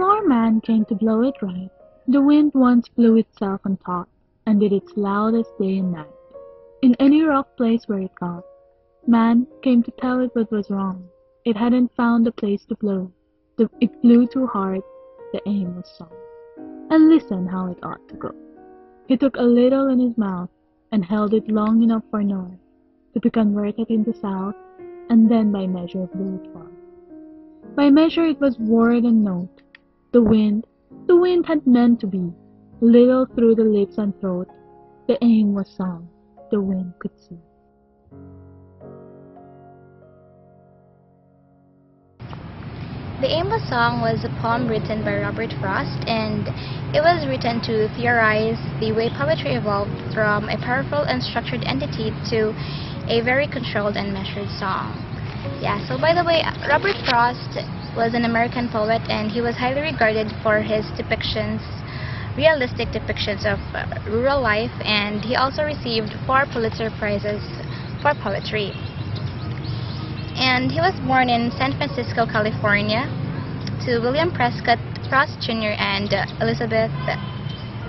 Before man came to blow it right, the wind once blew itself on top, and did its loudest day and night. In any rough place where it got, man came to tell it what was wrong. It hadn't found a place to blow. It blew too hard, the aim was song. And listen how it ought to go. He took a little in his mouth, and held it long enough for north, to be converted into south, and then by measure blew it far. By measure it was word and note. The wind had meant to be, little through the lips and throat. The aim was song, the wind could see. The Aimless Song was a poem written by Robert Frost, and it was written to theorize the way poetry evolved from a powerful and structured entity to a very controlled and measured song. Yeah, so by the way, Robert Frost was an American poet, and he was highly regarded for his realistic depictions of rural life, and he also received 4 Pulitzer Prizes for poetry. And he was born in San Francisco, California, to William Prescott Frost Jr. and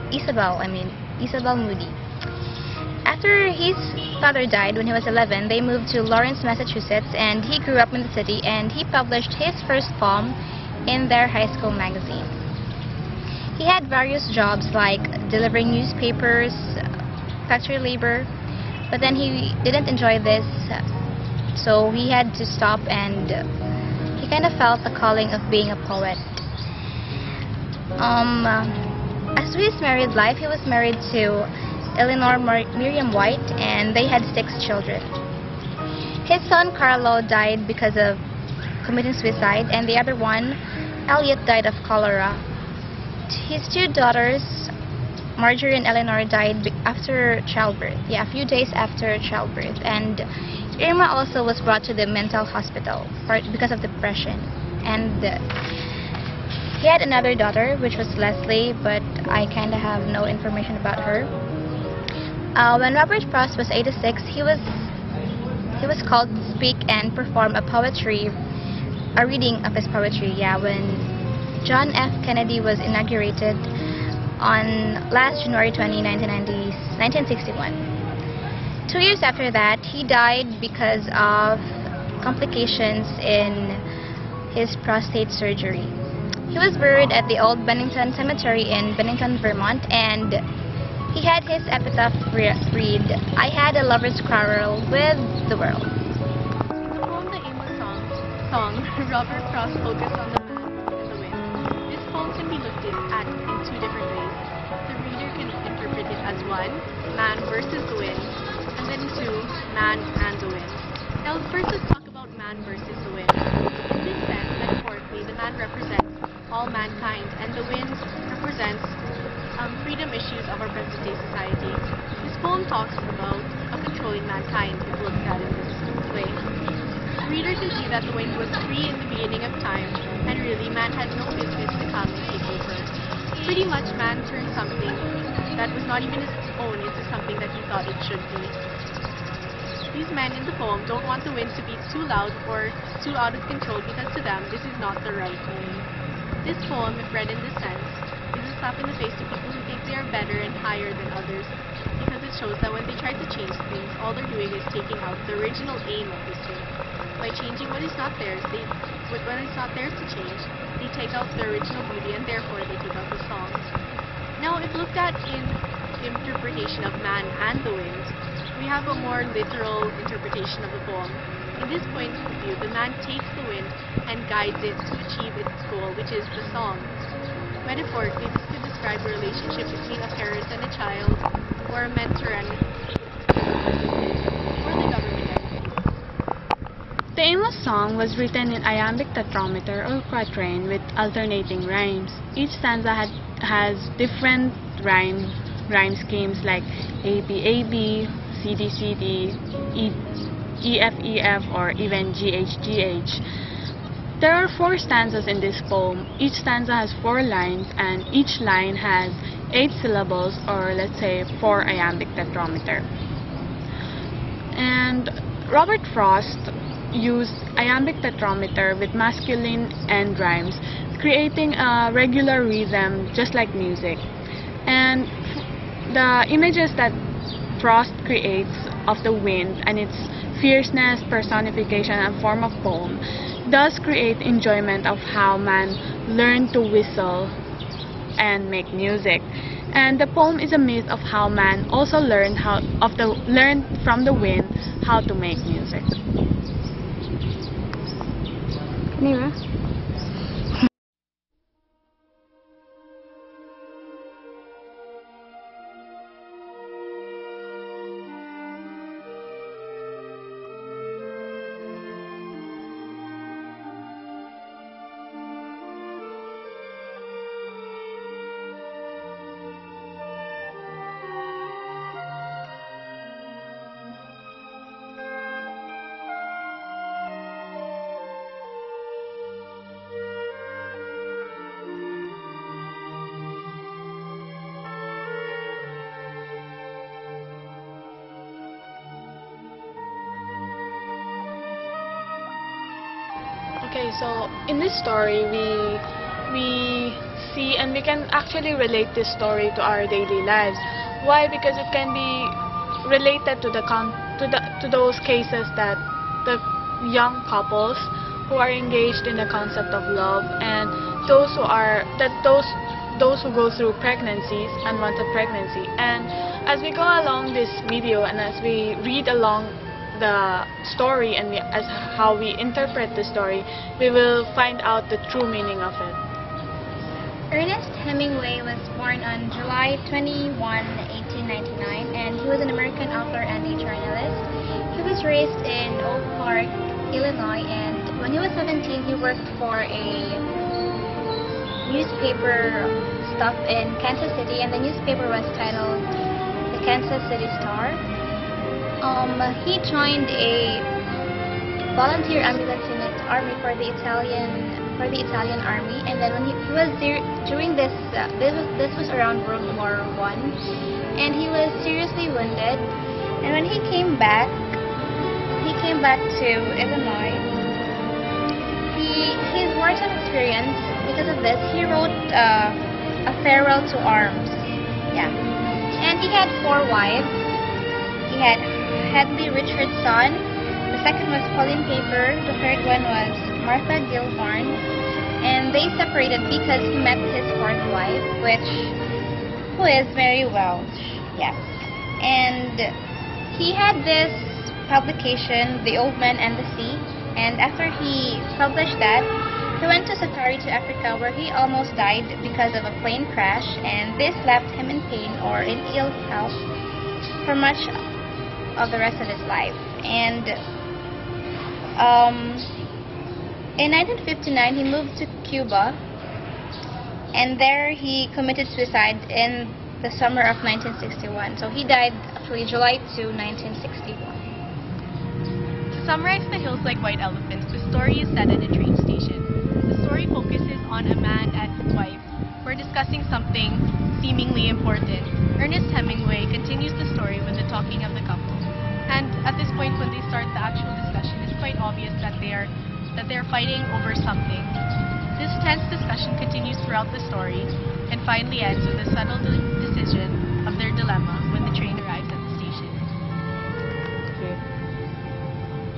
Isabel Moody. After his father died when he was 11, they moved to Lawrence, Massachusetts, and he grew up in the city, and he published his first poem in their high school magazine. He had various jobs like delivering newspapers, factory labor, but then he didn't enjoy this, so he had to stop, and he kind of felt the calling of being a poet. As to his married life, he was married to Eleanor Miriam White, and they had 6 children. His son Carlo died because of committing suicide, and the other one, Elliot, died of cholera. His 2 daughters, Marjorie and Eleanor, died after childbirth, a few days after childbirth, and Irma also was brought to the mental hospital because of depression. And he had another daughter, which was Leslie, but I kind of have no information about her. When Robert Frost was 86, he was called to speak and perform a reading of his poetry. When John F. Kennedy was inaugurated on last January 20, 1961. 2 years after that, he died because of complications in his prostate surgery. He was buried at the old Bennington Cemetery in Bennington, Vermont, and he had his epitaph read, "I had a lover's quarrel with the world." In the poem The Aimless Song, Robert Frost focused on the man and the wind. This poem can be looked at in 2 different ways. The reader can interpret it as 1, man versus the wind, and then 2, man and the wind. Now first let's talk about man versus the wind. In this sense, metaphorically, the man represents all mankind, and the wind represents freedom issues of our present-day society. This poem talks about controlling mankind, if looked at in this way. The reader can see that the wind was free in the beginning of time, and really man had no business to come and take over. Pretty much man turned something that was not even his own into something that he thought it should be. These men in the poem don't want the wind to be too loud or too out of control, because to them this is not the right way. This poem, if read in this sense, is a slap in the face to people who think they are better and higher than others, because it shows that when they try to change things, all they're doing is taking out the original aim of this thing. By changing what is not theirs, when it's not theirs to change, they take out the original beauty, and therefore they take out the song. Now, if looked at in the interpretation of man and the wind, we have a more literal interpretation of the poem. In this point of view, the man takes the wind and guides it to achieve its goal, which is the song. Metaphorically, this could describe a relationship between a parent and a child, or a mentor and or the government entity. The Aimless Song was written in iambic tetrameter or quatrain with alternating rhymes. Each stanza has different rhyme schemes like AB, CD, EF, or even GH. There are 4 stanzas in this poem. Each stanza has 4 lines, and each line has 8 syllables, or let's say 4 iambic tetrameter. And Robert Frost used iambic tetrameter with masculine end rhymes creating a regular rhythm just like music. And the images that Frost creates of the wind and its fierceness, personification, and form of poem does create enjoyment of how man learned to whistle and make music. And the poem is a myth of how man also learned from the wind how to make music. Nira? Okay, so in this story, we see and we can actually relate this story to our daily lives. Why? Because it can be related to to those cases that the young couples who are engaged in the concept of love, and those who go through pregnancies, unwanted pregnancy. And as we go along this video and as we read along the story and as how we interpret the story, we will find out the true meaning of it. Ernest Hemingway was born on July 21, 1899, and he was an American author and a journalist. He was raised in Oak Park, Illinois, and when he was 17, he worked for a newspaper stop in Kansas City, and the newspaper was titled the Kansas City Star. He joined a volunteer ambulance unit army for the Italian army, and then when he was there during this was around World War I, and he was seriously wounded. And when he came back to Illinois. His wartime experience, because of this, he wrote a farewell to arms. Yeah, and he had 4 wives. He had Hadley Richardson, the second was Pauline Paper, the third one was Martha Gilhorn, and they separated because he met his 4th wife, who is Mary Welch. Yes, and he had this publication, The Old Man and the Sea, and after he published that, he went to Safari to Africa, where he almost died because of a plane crash, and this left him in pain or in ill health for much of the rest of his life. And in 1959, he moved to Cuba, and there he committed suicide in the summer of 1961. So he died actually July 2, 1961. To summarize The Hills Like White Elephants, the story is set at a train station. The story focuses on a man and his wife who are discussing something seemingly important. Ernest Hemingway continues the story with the talking of the couple. And at this point, when they start the actual discussion, it's quite obvious that they're fighting over something. This tense discussion continues throughout the story and finally ends with a subtle decision of their dilemma when the train arrives at the station.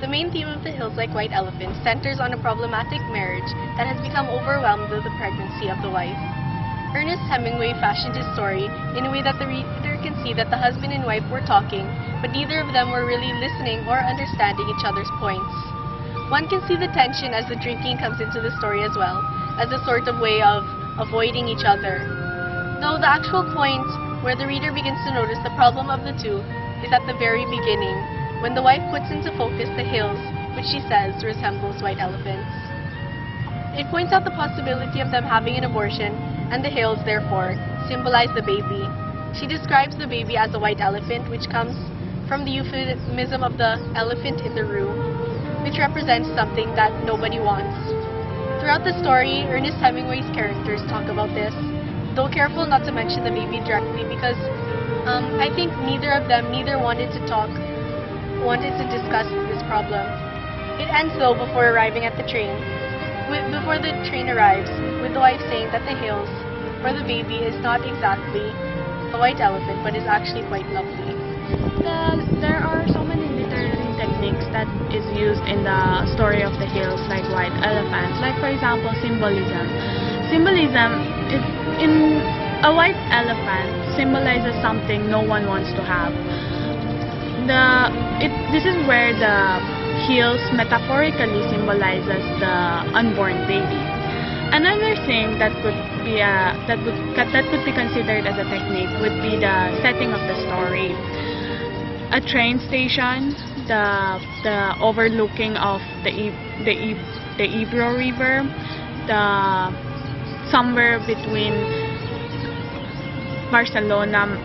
The main theme of The Hills Like White Elephants centers on a problematic marriage that has become overwhelmed with the pregnancy of the wife. Ernest Hemingway fashioned his story in a way that the reader can see that the husband and wife were talking, but neither of them were really listening or understanding each other's points. One can see the tension as the drinking comes into the story as well, as a sort of way of avoiding each other. Though the actual point where the reader begins to notice the problem of the two is at the very beginning, when the wife puts into focus the hills, which she says resembles white elephants. It points out the possibility of them having an abortion, and the hills, therefore, symbolize the baby. She describes the baby as a white elephant, which comes from the euphemism of the elephant in the room, which represents something that nobody wants. Throughout the story, Ernest Hemingway's characters talk about this, though careful not to mention the baby directly, because I think neither wanted to discuss this problem. It ends though before arriving at the train. before the train arrives, with the wife saying that the hills where the baby is not exactly a white elephant, but is actually quite lovely. There are so many literary techniques that is used in the story of the hills like white elephants. Like for example, symbolism. Symbolism is in a white elephant symbolizes something no one wants to have. This is where the hills metaphorically symbolizes the unborn baby. Another thing that could be considered as a technique would be the setting of the story. A train station, the overlooking of the Ebro River, somewhere between Barcelona,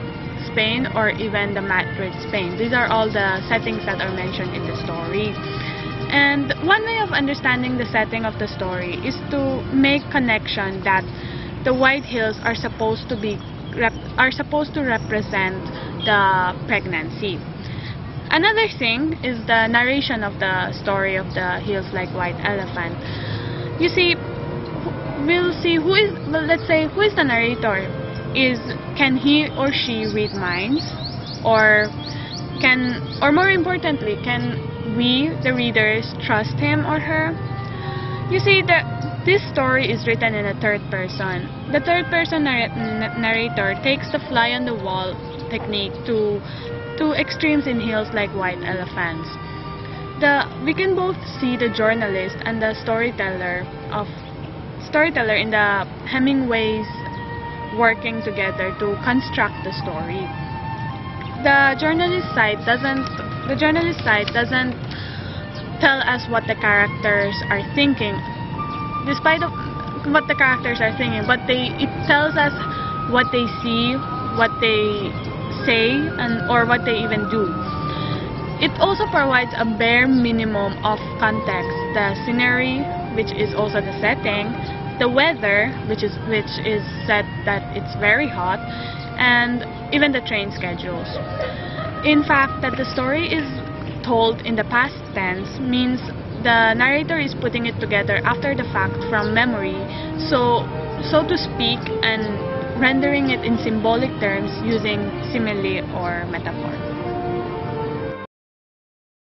Spain, or even the Madrid, Spain. These are all the settings that are mentioned in the story. And one way of understanding the setting of the story is to make connection that the White Hills are supposed to represent the pregnancy. Another thing is the narration of the story of the hills like white elephant. You see, let's say who is the narrator? Can he or she read minds, or more importantly, can we, the readers, trust him or her? You see, this story is written in a third person. The third person narrator takes the fly on the wall technique to extremes in hills like white elephants. We can both see the journalist and the storyteller in the Hemingway's working together to construct the story. The journalist side doesn't tell us what the characters are thinking, despite of what the characters are thinking, but it tells us what they see, what they say, or what they even do. It also provides a bare minimum of context: the scenery, which is also the setting, the weather, which is set that it's very hot, and even the train schedules. In fact, that the story is told in the past tense means the narrator is putting it together after the fact from memory, so to speak, and rendering it in symbolic terms using simile or metaphor.